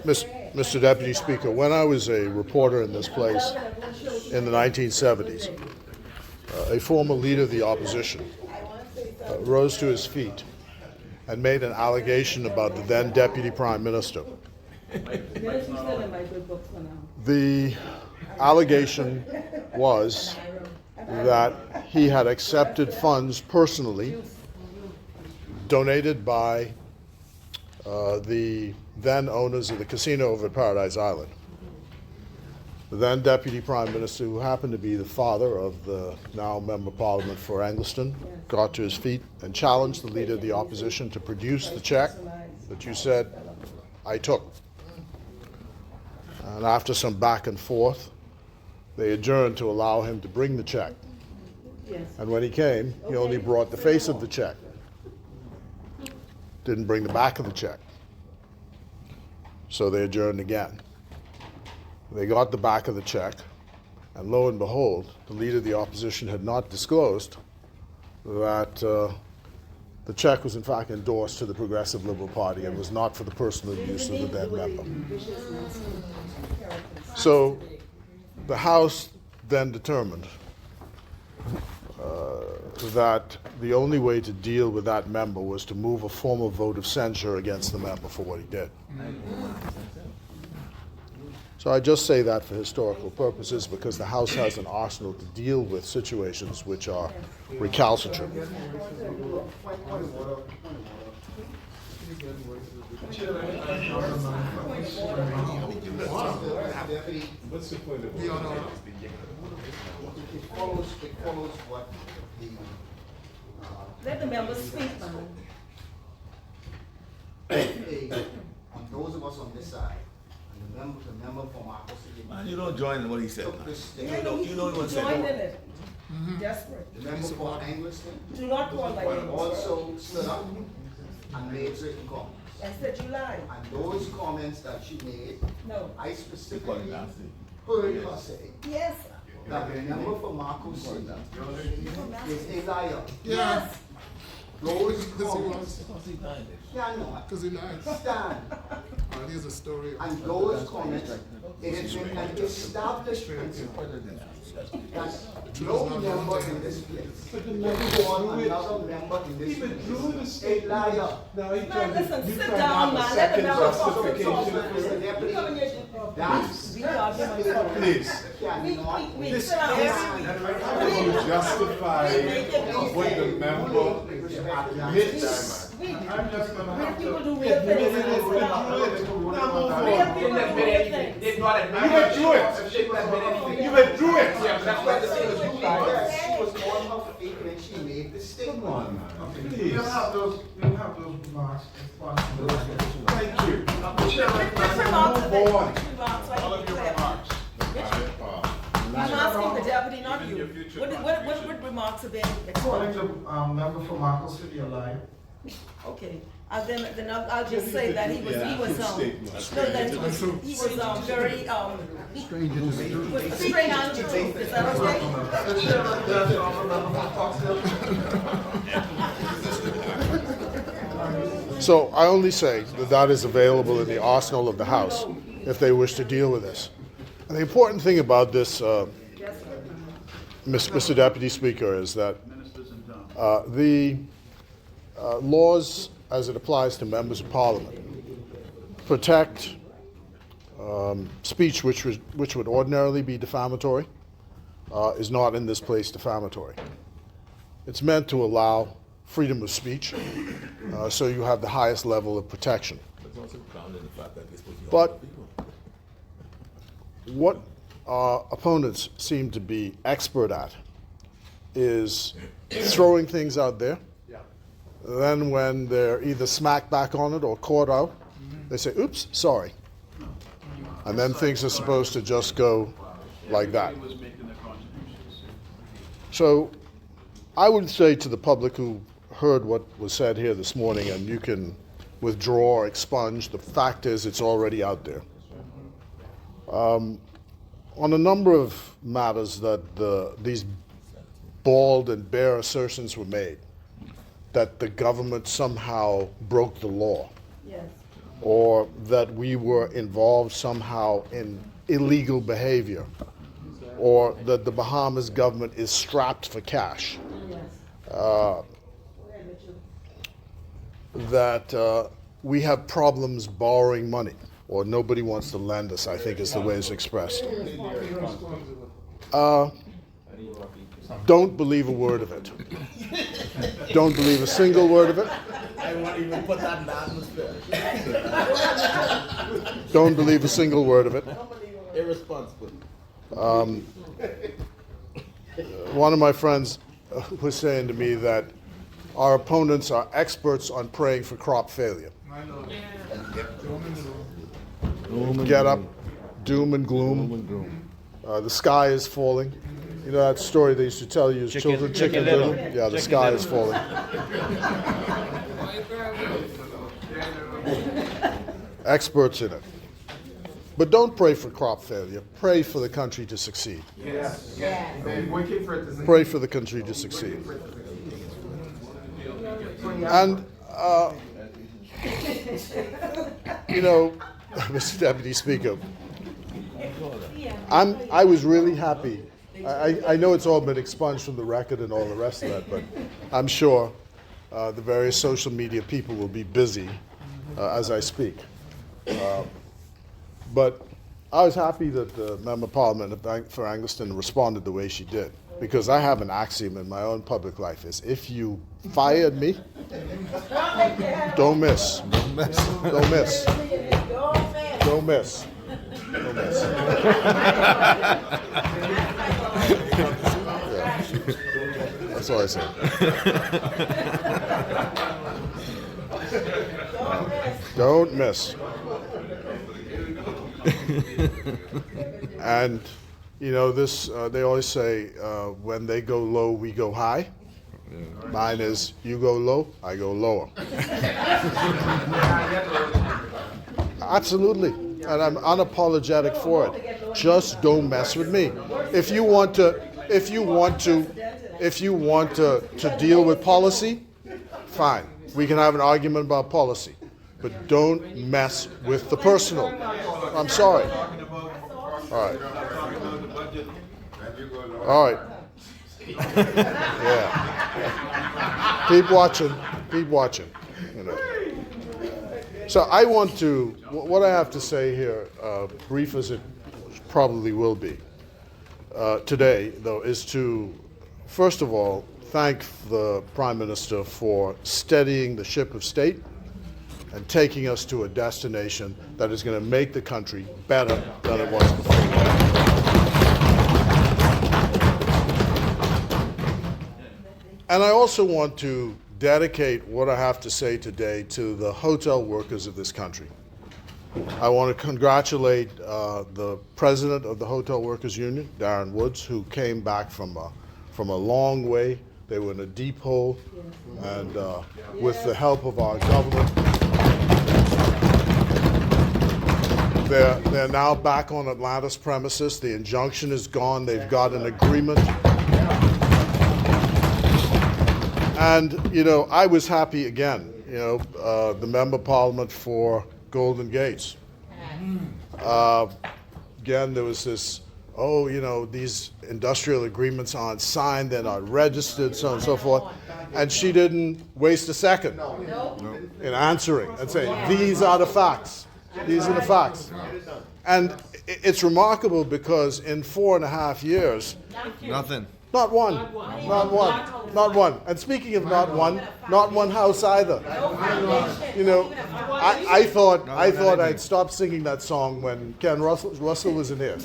Mr. Deputy Speaker, when I was a reporter in this place in the 1970s, a former leader of the opposition rose to his feet and made an allegation about the then Deputy Prime Minister. The allegation was that he had accepted funds personally donated by the then owners of the casino over at Paradise Island. The then Deputy Prime Minister, who happened to be the father of the now Member of Parliament for Angliston, got to his feet and challenged the Leader of the Opposition to produce the check that you said I took. And after some back and forth, they adjourned to allow him to bring the check. And when he came, he only brought the face of the check. Didn't bring the back of the check. So they adjourned again. They got the back of the check, and lo and behold, the Leader of the Opposition had not disclosed that the check was in fact endorsed to the Progressive Liberal Party and was not for the personal use of the then member. So the House then determined that the only way to deal with that member was to move a formal vote of censure against the member for what he did. So I just say that for historical purposes because the House has an arsenal to deal with situations which are recalcitrant. What's the point of it? It follows what the let the members speak, on those of us on this side, and the member from our city. Man, you don't join what he said. Took this thing. You don't even say joined no. in it. Desperate. The member for Angliston Do not call my name. also stood up and made certain comments. I said you lied. And those comments that she made, No. I specifically heard her say Yes. that the member for Marco City is a liar. Yes. Those comments Because he died. cannot Because he lied. stand. There's a story. And those comments, it has been an established principle that no member in this place can call another member in this place a liar. Now he Man, listen, sit trying to down, have a man. Let the second members talk. justification. You come in here. That's We argument. Please. cannot. We sit down. To justify what the member admits. Real people do weird things. Real people do weird things. Did not admit You withdrew it. She didn't admit anything. You withdrew it. Yeah, but that's why the same as you guys. She was on her feet when she made the statement. Come on, man. We Please. don't have those remarks. Thank you. Which remarks are they? Move on. Which remarks? All of your remarks. I'm asking the deputy, not you. What remarks have been According exposed? to member from Marco City, a lie. Okay, then I'll just say that he was very, was very, was straight on the truth, is that okay? The chairman, that's member from Foxville. So I only say that that is available in the arsenal of the House if they wish to deal with this. And the important thing about this, Mr. Deputy Speaker, is that the laws, as it applies to members of Parliament, protect speech which would ordinarily be defamatory, is not in this place defamatory. It's meant to allow freedom of speech, so you have the highest level of protection. It's also grounded in the fact that this was young But people. what our opponents seem to be expert at is throwing things out there. Then when they're either smacked back on it or caught out, they say, oops, sorry. And then things are supposed to just go like that. So I would say to the public who heard what was said here this morning, and you can withdraw or expunge, the fact is it's already out there. On a number of matters that these bald and bare assertions were made, that the government somehow broke the law. Yes. that we were involved somehow in illegal behavior, or that the Bahamas government is strapped for cash. That we have problems borrowing money, or nobody wants to lend us, I think is the way it's expressed. Don't believe a word of it. Don't believe a single word of it. I won't even put that in the atmosphere. Don't believe a single word of it. Irresponsible. One of my friends was saying to me that our opponents are experts on praying for crop failure. Get up, doom and gloom. The sky is falling. You know that story they used to tell you as children, Chicken Little? Yeah, the sky is falling. Experts in it. But don't pray for crop failure. Pray for the country to succeed. Yes. And waiting for it to Pray for the country to succeed. And, you know, Mr. Deputy Speaker, I was really happy. I know it's all been expunged from the record and all the rest of that, but I'm sure the various social media people will be busy as I speak. But I was happy that the Member of Parliament for Angleston responded the way she did, because I have an axiom in my own public life is if you fired me, don't miss. Don't miss. Don't miss. Don't miss. Don't miss. Yeah. That's all I say. Don't miss. And, you know, this, they always say, when they go low, we go high. Mine is, you go low, I go lower. Absolutely. And I'm unapologetic for it. Just don't mess with me. If you want to deal with policy, fine. We can have an argument about policy. But don't mess with the personal. I'm sorry. All right. All right. Yeah. Keep watching. Keep watching. You know. So I want to, what I have to say here, brief as it probably will be today, though, is to, first of all, thank the Prime Minister for steadying the ship of state and taking us to a destination that is going to make the country better than it was before. And I also want to dedicate what I have to say today to the hotel workers of this country. I want to congratulate the president of the Hotel Workers Union, Darren Woods, who came back from a long way. They were in a deep hole, and with the help of our government, they're now back on Atlanta's premises. The injunction is gone. They've got an agreement. And, you know, I was happy again, you know, the Member of Parliament for Golden Gates. Again, there was this, oh, you know, these industrial agreements aren't signed, they're not registered, so on and so forth. And she didn't waste a second in answering and saying, these are the facts. These are the facts. And it's remarkable because in 4.5 years, Nothing. not one, not one, not one. And speaking of not one house either. You know, I thought I'd stop singing that song when Ken Russell was in here.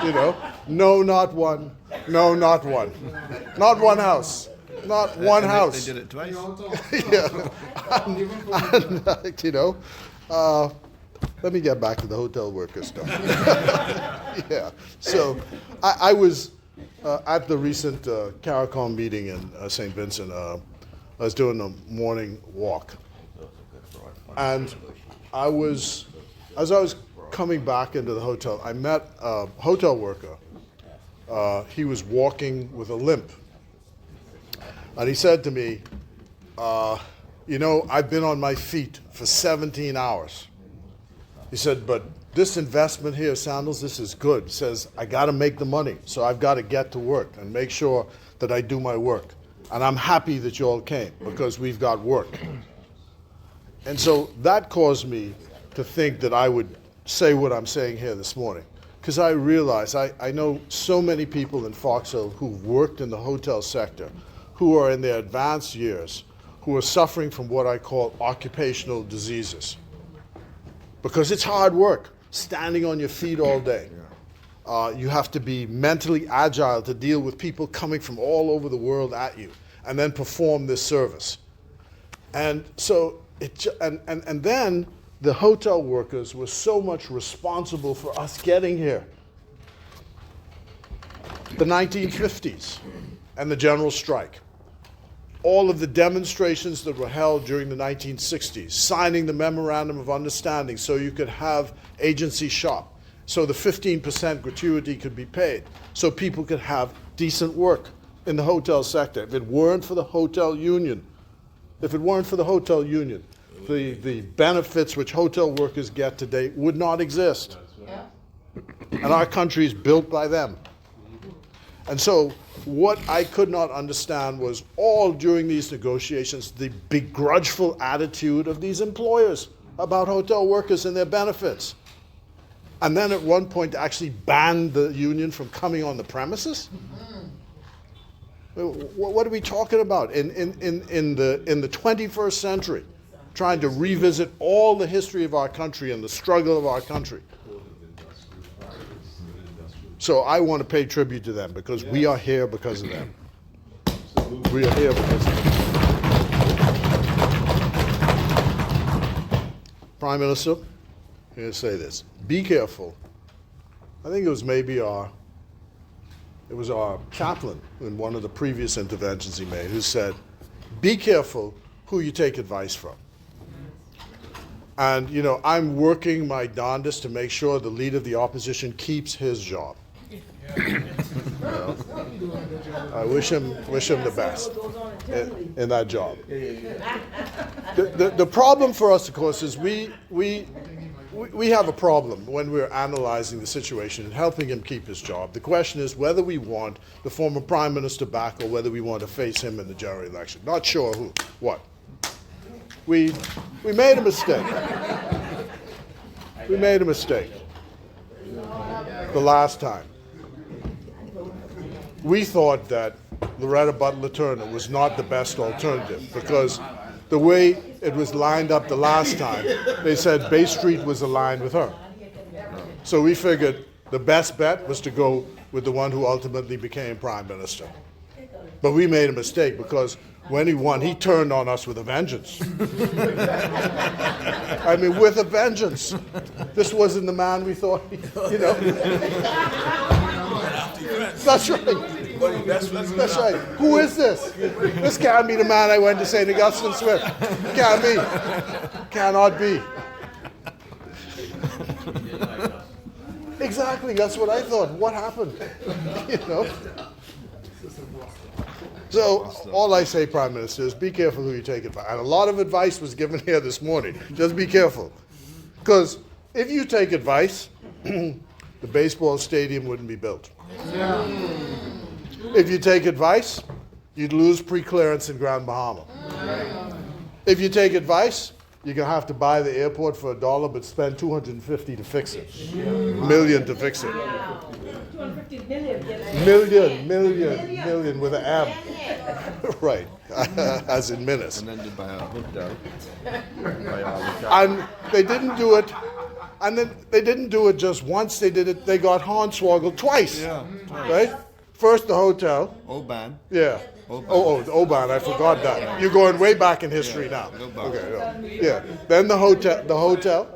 You know, no, not one, no, not one, not one house, not one house. They did it twice. Yeah, and you know, let me get back to the hotel workers stuff. Yeah, so I was. At the recent CARICOM meeting in St. Vincent, I was doing a morning walk. And as I was coming back into the hotel, I met a hotel worker. He was walking with a limp. And he said to me, you know, I've been on my feet for 17 hours. He said, but this investment here, Sandals, this is good. He says, I got to make the money, so I've got to get to work and make sure that I do my work. And I'm happy that you all came because we've got work. And so that caused me to think that I would say what I'm saying here this morning. Because I realize I know so many people in Fox Hill who've worked in the hotel sector, who are in their advanced years, who are suffering from what I call occupational diseases. Because it's hard work, standing on your feet all day. You have to be mentally agile to deal with people coming from all over the world at you, and then perform this service. And so, and then the hotel workers were so much responsible for us getting here. The 1950s and the general strike. All of the demonstrations that were held during the 1960s, signing the Memorandum of Understanding so you could have agency shop, so the 15% gratuity could be paid, so people could have decent work in the hotel sector. If it weren't for the hotel union, the benefits which hotel workers get today would not exist. And our country is built by them. And so what I could not understand was all during these negotiations, the begrudgeful attitude of these employers about hotel workers and their benefits. And then at one point actually banned the union from coming on the premises? What are we talking about? In the 21st century, trying to revisit all the history of our country and the struggle of our country. So I want to pay tribute to them because we are here because of them. We are here because of them. Prime Minister, I'm going to say this. Be careful. I think it was maybe our chaplain in one of the previous interventions he made who said, be careful who you take advice from. And, you know, I'm working my darndest to make sure the leader of the opposition keeps his job. You know, I wish him the best in that job. The problem for us, of course, is we have a problem when we're analyzing the situation and helping him keep his job. The question is whether we want the former Prime Minister back or whether we want to face him in the general election. Not sure what. We made a mistake. We made a mistake the last time. We thought that Loretta Butler Turner was not the best alternative because the way it was lined up the last time, they said Bay Street was aligned with her. So we figured the best bet was to go with the one who ultimately became Prime Minister. But we made a mistake because when he won, he turned on us with a vengeance. I mean, with a vengeance. This wasn't the man we thought, you know. That's right. That's right. Who is this? This can't be the man I went to St. Augustine with. Can't be. Cannot be. Exactly. That's what I thought. What happened? You know. So all I say, Prime Minister, is be careful who you take advice. And a lot of advice was given here this morning. Just be careful. Because if you take advice, the baseball stadium wouldn't be built. Yeah. If you take advice, you'd lose pre-clearance in Grand Bahama. Yeah. If you take advice, you're going to have to buy the airport for $1 but spend $250 to fix it. Million to fix it. Wow. 250 million. Million with an M. Right, as in minutes. And then you buy a hotel. And they didn't do it. And then they didn't do it just once. They did it. They got hornswoggled twice. Yeah. Right. First the hotel. Oban. Yeah. Oh, the Oban. I forgot that. You're going way back in history now. Okay. No. Yeah. Then the hotel.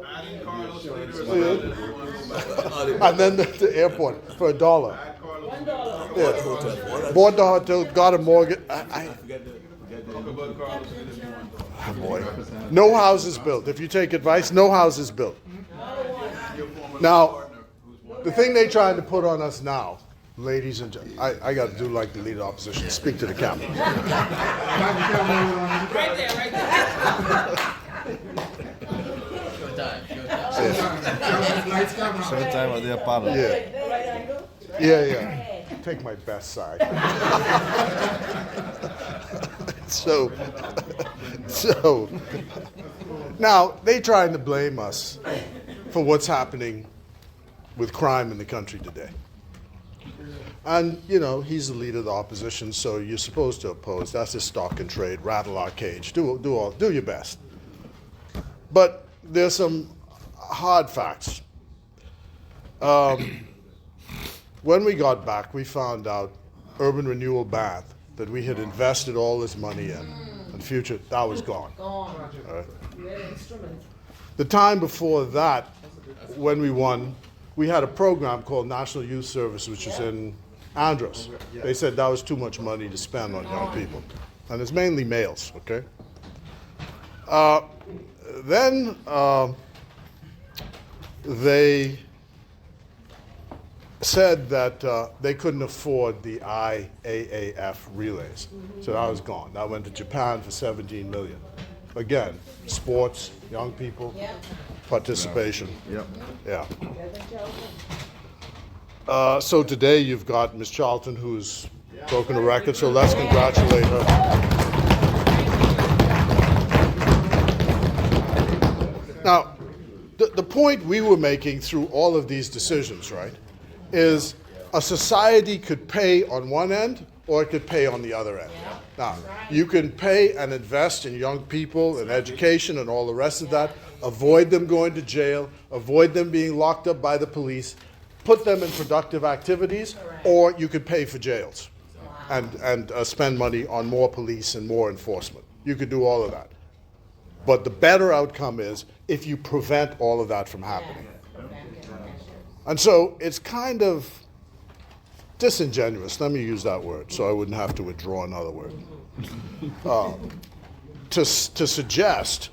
And then the airport for $1. $1. Yeah. Bought the hotel. Got a mortgage. Oh boy. No houses built. If you take advice, no houses built. Now, the thing they tried to put on us now, ladies and gentlemen, I got to do like the leader of opposition, speak to the camera. Right there. Showtime at the Apollo. Yeah. Take my best side. so now they trying to blame us for what's happening with crime in the country today. And, he's the leader of the opposition, so you're supposed to oppose. That's his stock and trade, rattle our cage, do your best. But there's some hard facts. When we got back, we found out Urban Renewal Bath, that we had invested all this money in, and future, that was gone. Gone. All right. You had an instrument. The time before that, when we won, we had a program called National Youth Service, which is in Andros. They said that was too much money to spend on young people. And it's mainly males, okay? Then they said that they couldn't afford the IAAF relays. So that was gone. That went to Japan for $17 million. Again, sports, young people, participation. Yep. Yeah. So today you've got Ms. Charlton, who's broken a record, so let's congratulate her. Now, the point we were making through all of these decisions, right, is a society could pay on one end or it could pay on the other end. Now, you can pay and invest in young people and education and all the rest of that, avoid them going to jail, avoid them being locked up by the police, put them in productive activities, or you could pay for jails and spend money on more police and more enforcement. You could do all of that. But the better outcome is if you prevent all of that from happening. And so it's kind of disingenuous, let me use that word so I wouldn't have to withdraw another word, to suggest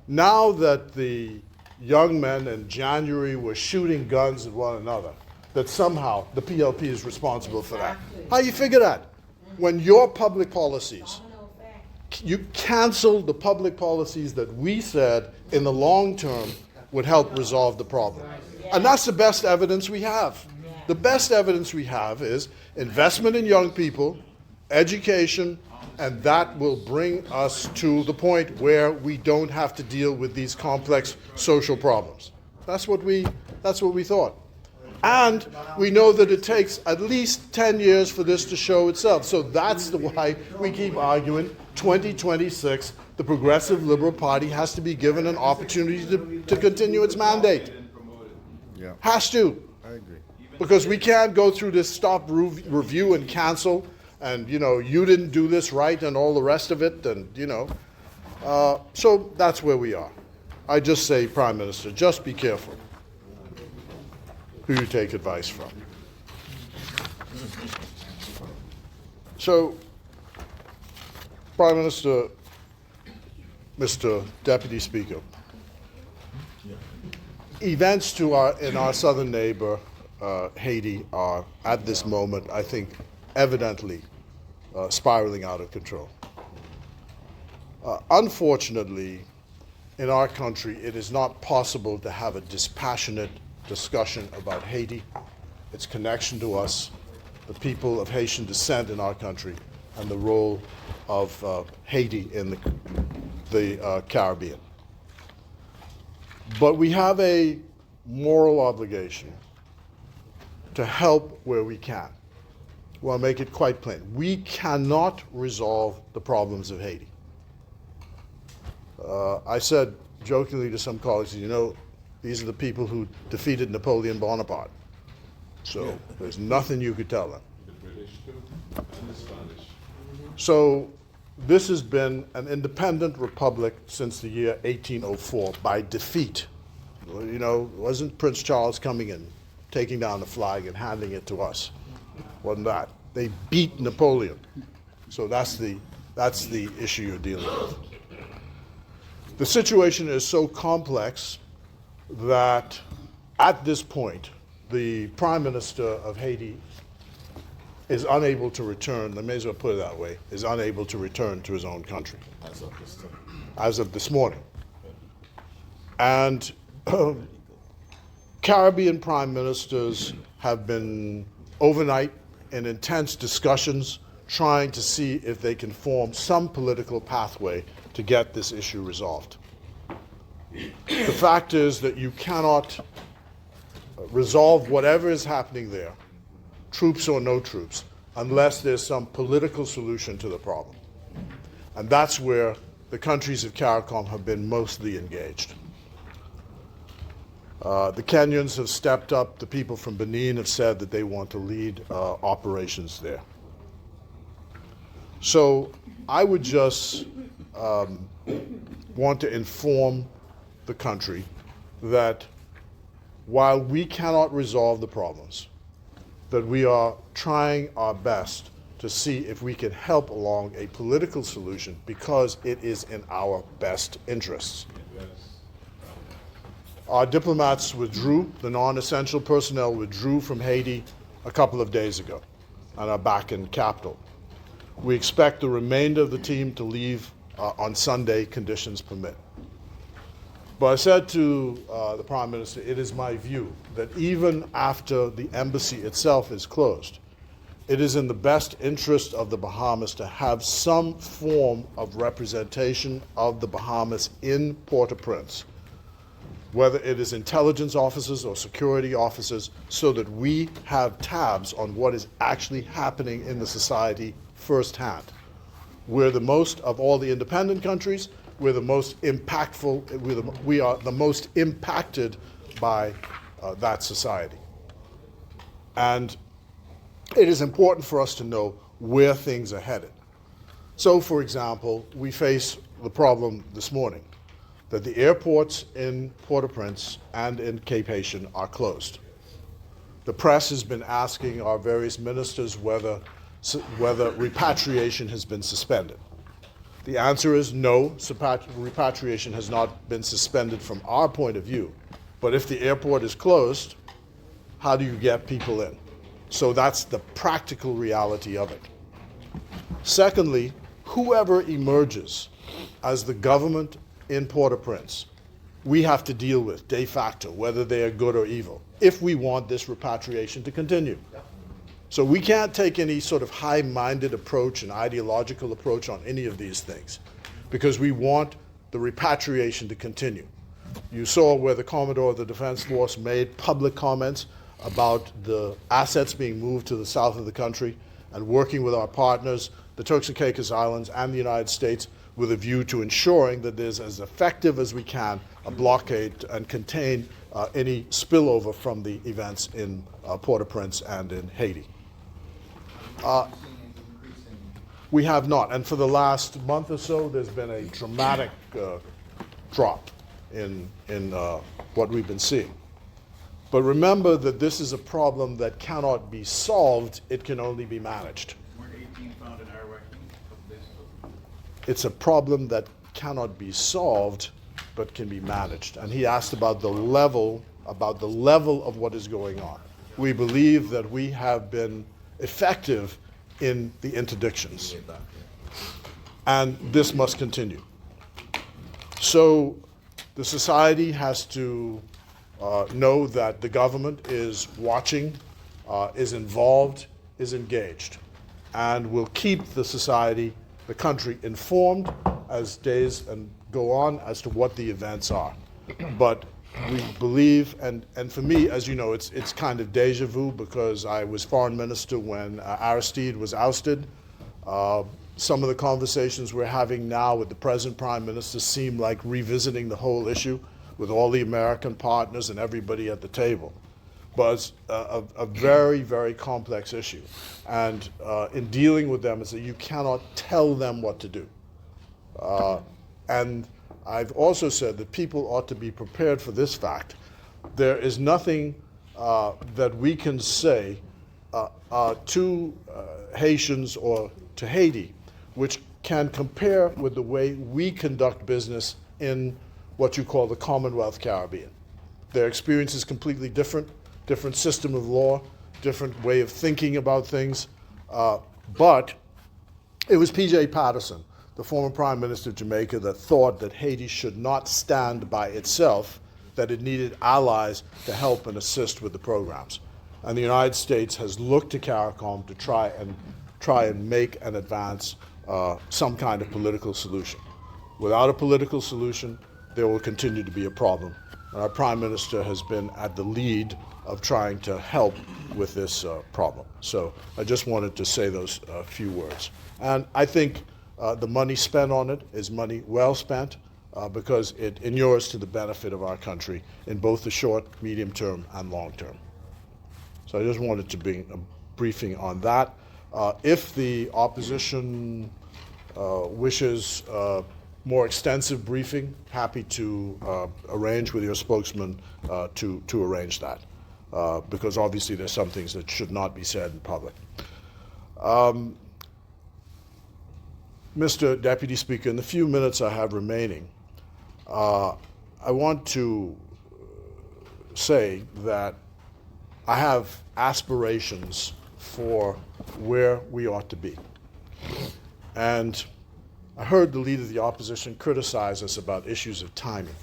now that the young men in January were shooting guns at one another, that somehow the PLP is responsible for that. How you figure that? When your public policies, you canceled the public policies that we said in the long term would help resolve the problem. And that's the best evidence we have. The best evidence we have is investment in young people, education, and that will bring us to the point where we don't have to deal with these complex social problems. That's what we thought. And we know that it takes at least 10 years for this to show itself. So that's why we keep arguing 2026, the Progressive Liberal Party has to be given an opportunity to continue its mandate. Yeah. Has to. I agree. Because we can't go through this stop, review, and cancel, and, you didn't do this right and all the rest of it, and, so that's where we are. I just say, Prime Minister, just be careful who you take advice from. So, Prime Minister, Mr. Deputy Speaker, events in our southern neighbor, Haiti, are at this moment, I think, evidently spiraling out of control. Unfortunately, in our country, it is not possible to have a dispassionate discussion about Haiti, its connection to us, the people of Haitian descent in our country, and the role of Haiti in the Caribbean. But we have a moral obligation to help where we can. Well, I'll make it quite plain. We cannot resolve the problems of Haiti. I said jokingly to some colleagues, these are the people who defeated Napoleon Bonaparte. So there's nothing you could tell them. The British too, and the Spanish. So this has been an independent republic since the year 1804 by defeat. Wasn't Prince Charles coming in, taking down the flag and handing it to us? Wasn't that? They beat Napoleon. So that's the issue you're dealing with. The situation is so complex that at this point, the Prime Minister of Haiti is unable to return, I may as well put it that way, is unable to return to his own country. As of this morning. And Caribbean prime ministers have been overnight in intense discussions trying to see if they can form some political pathway to get this issue resolved. The fact is that you cannot resolve whatever is happening there, troops or no troops, unless there's some political solution to the problem. And that's where the countries of CARICOM have been mostly engaged. The Kenyans have stepped up. The people from Benin have said that they want to lead operations there. So I would just want to inform the country that while we cannot resolve the problems, that we are trying our best to see if we can help along a political solution because it is in our best interests. Our diplomats withdrew, the non-essential personnel withdrew from Haiti a couple of days ago and are back in the capital. We expect the remainder of the team to leave on Sunday, conditions permit. But I said to the Prime Minister, it is my view that even after the embassy itself is closed, it is in the best interest of the Bahamas to have some form of representation of the Bahamas in Port-au-Prince, whether it is intelligence officers or security officers, so that we have tabs on what is actually happening in the society firsthand. We're the most of all the independent countries. We're the most impactful. We are the most impacted by that society. And it is important for us to know where things are headed. So, for example, we face the problem this morning that the airports in Port-au-Prince and in Cape Haitian are closed. The press has been asking our various ministers whether repatriation has been suspended. The answer is no, repatriation has not been suspended from our point of view. But if the airport is closed, how do you get people in? So that's the practical reality of it. Secondly, whoever emerges as the government in Port-au-Prince, we have to deal with de facto, whether they are good or evil, if we want this repatriation to continue. So we can't take any sort of high-minded approach and ideological approach on any of these things, because we want the repatriation to continue. You saw where the Commodore of the Defense Force made public comments about the assets being moved to the south of the country and working with our partners, the Turks and Caicos Islands and the United States, with a view to ensuring that there's as effective as we can a blockade and contain any spillover from the events in Port-au-Prince and in Haiti. We have not, and for the last month or so, there's been a dramatic drop in what we've been seeing. But remember that this is a problem that cannot be solved, it can only be managed. Weren't 18 found in our reckoning a couple days ago? It's a problem that cannot be solved, but can be managed. And he asked about the level of what is going on. We believe that we have been effective in the interdictions. And this must continue. So the society has to know that the government is watching, is involved, is engaged, and will keep the society, the country, informed as days go on as to what the events are. But we believe, and for me, as you know, it's kind of deja vu because I was foreign minister when Aristide was ousted. Some of the conversations we're having now with the present prime minister seem like revisiting the whole issue with all the American partners and everybody at the table. But it's a very, very complex issue. And in dealing with them, is that you cannot tell them what to do. And I've also said that people ought to be prepared for this fact. There is nothing that we can say to Haitians or to Haiti which can compare with the way we conduct business in what you call the Commonwealth Caribbean. Their experience is completely different system of law, different way of thinking about things. But it was P.J. Patterson, the former Prime Minister of Jamaica, that thought that Haiti should not stand by itself that it needed allies to help and assist with the programs. And the United States has looked to CARICOM to try and make and advance some kind of political solution. Without a political solution, there will continue to be a problem. And our Prime Minister has been at the lead of trying to help with this problem. So I just wanted to say those few words. And I think the money spent on it is money well spent because it inures to the benefit of our country in both the short, medium term, and long term. So I just wanted to bring a briefing on that. If the opposition wishes more extensive briefing, happy to arrange with your spokesman to arrange that, because obviously there's some things that should not be said in public. Mr. Deputy Speaker, in the few minutes I have remaining, I want to say that I have aspirations for where we ought to be. And I heard the leader of the opposition criticize us about issues of timing.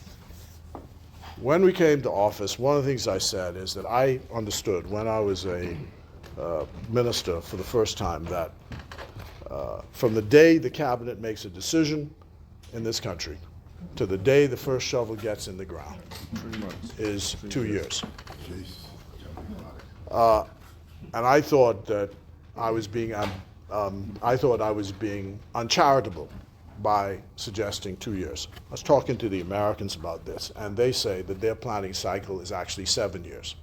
When we came to office, one of the things I said is that I understood when I was a minister for the first time that from the day the cabinet makes a decision in this country to the day the first shovel gets in the ground is 2 years. And I thought that I was being uncharitable by suggesting 2 years. I was talking to the Americans about this, and they say that their planning cycle is actually 7 years.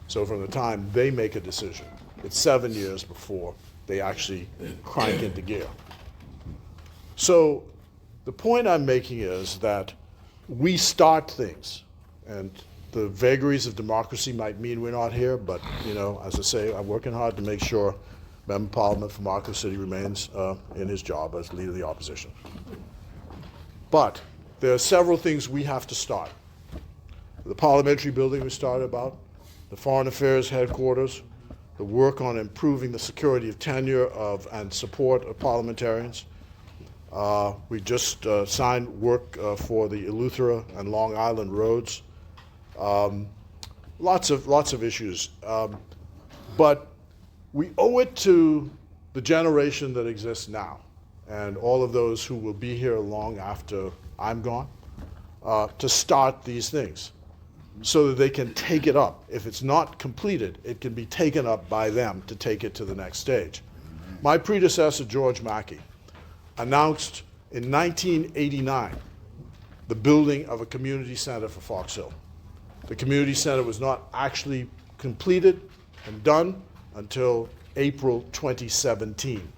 So from the time they make a decision, it's 7 years before they actually crank into gear. So the point I'm making is that we start things, and the vagaries of democracy might mean we're not here, but as I say, I'm working hard to make sure Member of Parliament from Marco City remains in his job as leader of the opposition. But there are several things we have to start. The parliamentary building we started about, the foreign affairs headquarters, the work on improving the security of tenure and support of parliamentarians. We just signed work for the Eleuthera and Long Island roads. Lots of issues. But we owe it to the generation that exists now and all of those who will be here long after I'm gone to start these things so that they can take it up. If it's not completed, it can be taken up by them to take it to the next stage. My predecessor, George Mackey, announced in 1989 the building of a community center for Fox Hill. The community center was not actually completed and done until April 2017.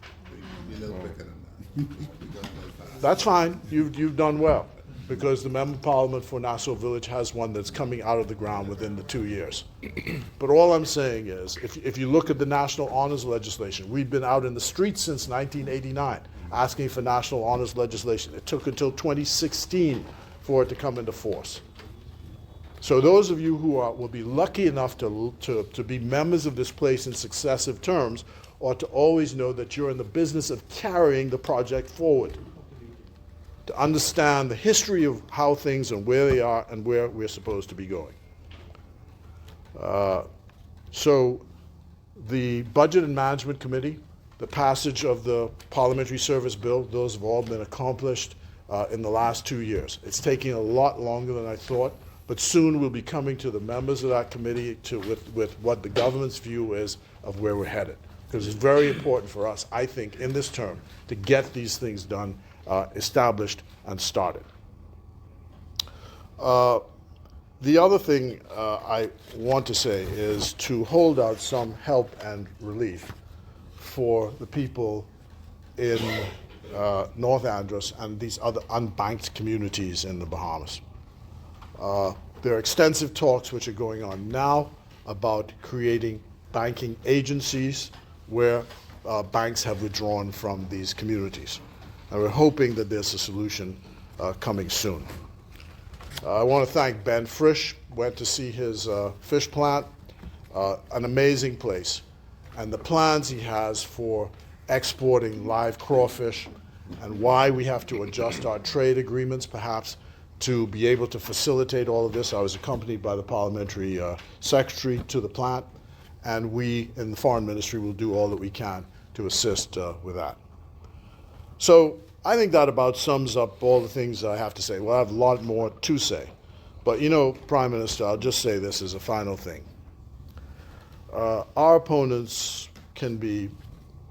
That's fine. You've done well, because the Member of Parliament for Nassau Village has one that's coming out of the ground within the 2 years. But all I'm saying is, if you look at the national honors legislation, we've been out in the streets since 1989 asking for national honors legislation. It took until 2016 for it to come into force. So those of you who will be lucky enough to be members of this place in successive terms ought to always know that you're in the business of carrying the project forward, to understand the history of how things and where they are and where we're supposed to be going. So the Budget and Management Committee, the passage of the Parliamentary Service Bill, those have all been accomplished in the last 2 years. It's taking a lot longer than I thought, but soon we'll be coming to the members of that committee with what the government's view is of where we're headed. Because it's very important for us, I think, in this term, to get these things done, established, and started. The other thing I want to say is to hold out some help and relief for the people in North Andros and these other unbanked communities in the Bahamas. There are extensive talks which are going on now about creating banking agencies where banks have withdrawn from these communities. And we're hoping that there's a solution coming soon. I want to thank Ben Frisch. Went to see his fish plant, an amazing place, and the plans he has for exporting live crawfish and why we have to adjust our trade agreements perhaps to be able to facilitate all of this. I was accompanied by the parliamentary secretary to the plant, and we in the foreign ministry will do all that we can to assist with that. So I think that about sums up all the things I have to say. Well, I have a lot more to say. But you know, Prime Minister, I'll just say this as a final thing. Our opponents can be,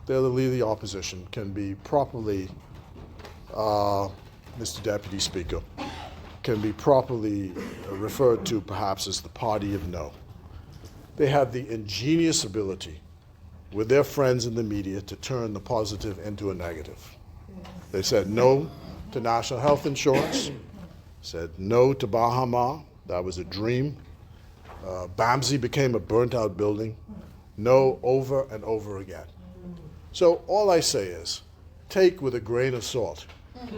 they're the leader of the opposition, can be properly, Mr. Deputy Speaker, can be properly referred to perhaps as the party of no. They have the ingenious ability with their friends in the media to turn the positive into a negative. They said no to national health insurance, said no to Bahama, that was a dream. BAMSI became a burnt-out building. No, over and over again. So all I say is, take with a grain of salt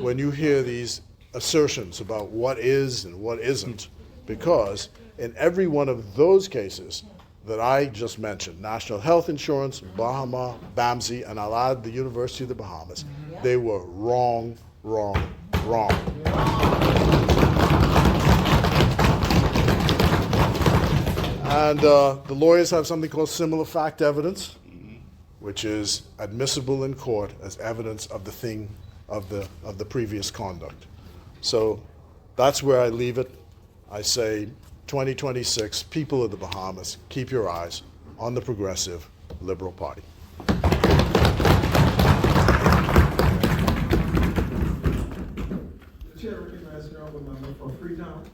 when you hear these assertions about what is and what isn't, because in every one of those cases that I just mentioned, national health insurance, Bahama, BAMSI, and I'll add the University of the Bahamas, they were wrong, wrong, wrong. And the lawyers have something called similar fact evidence, which is admissible in court as evidence of the thing of the previous conduct. So that's where I leave it. I say 2026, people of the Bahamas, keep your eyes on the Progressive Liberal Party. The chair recognizes the honorable member for Freetown.